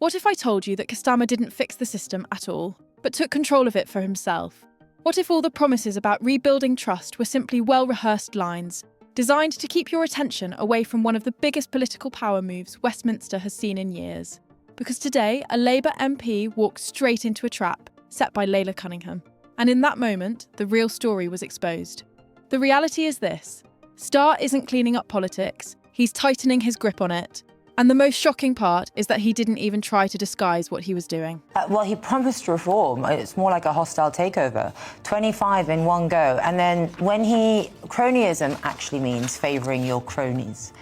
What if I told you that Keir Starmer didn't fix the system at all, but took control of it for himself? What if all the promises about rebuilding trust were simply well-rehearsed lines, designed to keep your attention away from one of the biggest political power moves Westminster has seen in years? Because today, a Labour MP walked straight into a trap set by Layla Cunningham. And in that moment, the real story was exposed. The reality is this: Starr isn't cleaning up politics, he's tightening his grip on it. And the most shocking part is that he didn't even try to disguise what he was doing. Well, he promised reform. It's more like a hostile takeover. 25 in one go. And then cronyism actually means favouring your cronies.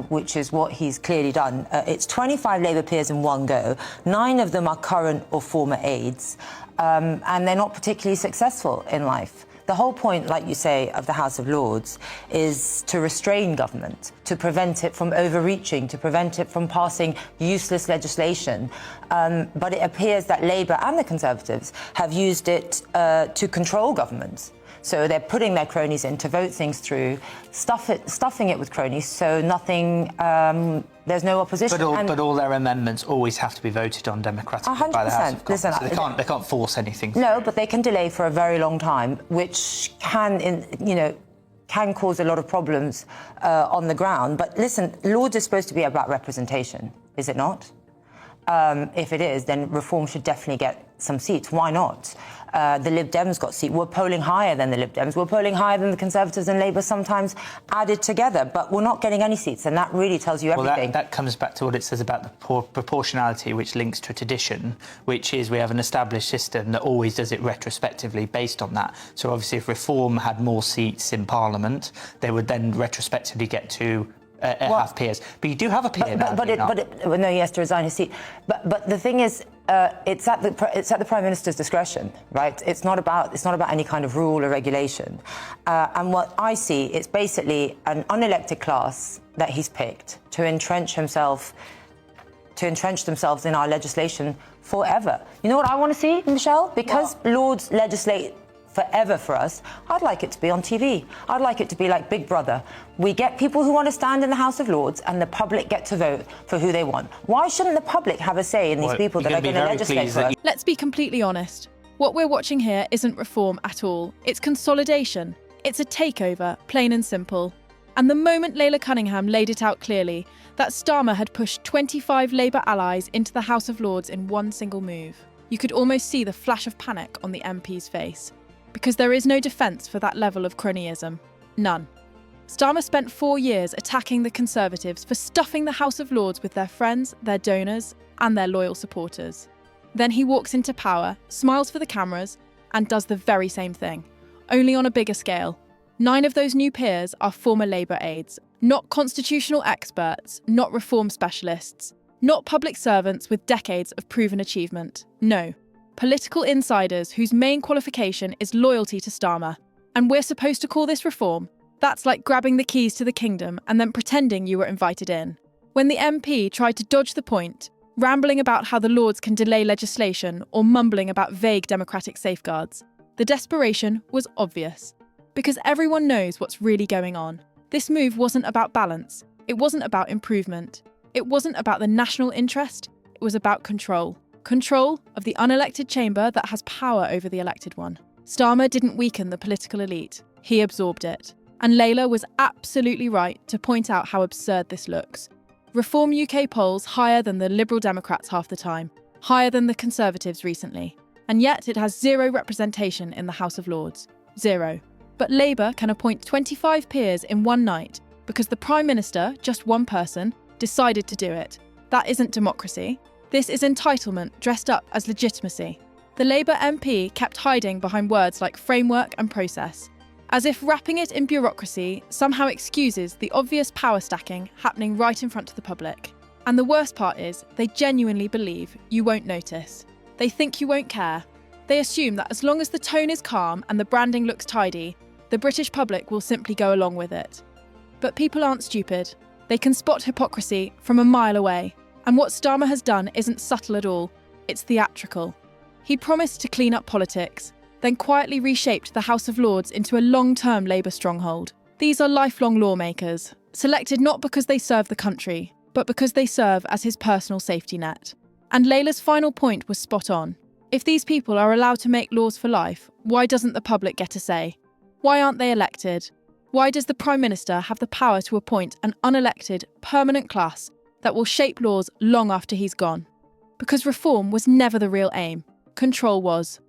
Which is what he's clearly done. It's 25 Labour peers in one go. 9 of them are current or former aides, and they're not particularly successful in life. The whole point, like you say, of the House of Lords is to restrain government, to prevent it from overreaching, to prevent it from passing useless legislation. But it appears that Labour and the Conservatives have used it to control government. So they're putting their cronies in to vote things through, stuffing it with cronies, so nothing, there's no opposition. But all their amendments always have to be voted on democratically by the House of Commons. Listen, so they can't force anything through. No, but they can delay for a very long time, which can cause a lot of problems on the ground. But listen, Lords is supposed to be about representation, is it not? If it is, then reform should definitely get some seats. Why not? The Lib Dems got seats. We're polling higher than the Lib Dems. We're polling higher than the Conservatives and Labour sometimes added together, but we're not getting any seats, and that really tells you everything. Well, that comes back to what it says about the proportionality, which links to a tradition, which is we have an established system that always does it retrospectively based on that. So obviously if Reform had more seats in Parliament, they would then retrospectively get to have peers. But you do have a peer now. No, he has to resign his seat. But the thing is, it's at the Prime Minister's discretion, right? It's not about any kind of rule or regulation. And what I see, it's basically an unelected class that he's picked to entrench themselves in our legislation forever. You know what I want to see, Michelle? Because Lords legislate forever for us, I'd like it to be on TV. I'd like it to be like Big Brother. We get people who want to stand in the House of Lords and the public get to vote for who they want. Why shouldn't the public have a say in these people that are going to legislate for us? Let's be completely honest. What we're watching here isn't reform at all. It's consolidation. It's a takeover, plain and simple. And the moment Layla Cunningham laid it out clearly, that Starmer had pushed 25 Labour allies into the House of Lords in one single move, you could almost see the flash of panic on the MP's face. Because there is no defence for that level of cronyism. None. Starmer spent 4 years attacking the Conservatives for stuffing the House of Lords with their friends, their donors, and their loyal supporters. Then he walks into power, smiles for the cameras, and does the very same thing, only on a bigger scale. 9 of those new peers are former Labour aides, not constitutional experts, not reform specialists, not public servants with decades of proven achievement. No. Political insiders whose main qualification is loyalty to Starmer. And we're supposed to call this reform? That's like grabbing the keys to the kingdom and then pretending you were invited in. When the MP tried to dodge the point, rambling about how the Lords can delay legislation or mumbling about vague democratic safeguards, the desperation was obvious. Because everyone knows what's really going on. This move wasn't about balance. It wasn't about improvement. It wasn't about the national interest. It was about control. Control of the unelected chamber that has power over the elected one. Starmer didn't weaken the political elite. He absorbed it. And Layla was absolutely right to point out how absurd this looks. Reform UK polls higher than the Liberal Democrats half the time, higher than the Conservatives recently. And yet it has 0 representation in the House of Lords. 0. But Labour can appoint 25 peers in one night because the Prime Minister, just one person, decided to do it. That isn't democracy. This is entitlement dressed up as legitimacy. The Labour MP kept hiding behind words like framework and process, as if wrapping it in bureaucracy somehow excuses the obvious power stacking happening right in front of the public. And the worst part is, they genuinely believe you won't notice. They think you won't care. They assume that as long as the tone is calm and the branding looks tidy, the British public will simply go along with it. But people aren't stupid. They can spot hypocrisy from a mile away. And what Starmer has done isn't subtle at all, it's theatrical. He promised to clean up politics, then quietly reshaped the House of Lords into a long-term Labour stronghold. These are lifelong lawmakers, selected not because they serve the country, but because they serve as his personal safety net. And Layla's final point was spot on. If these people are allowed to make laws for life, why doesn't the public get a say? Why aren't they elected? Why does the Prime Minister have the power to appoint an unelected, permanent class that will shape laws long after he's gone? Because reform was never the real aim. Control was.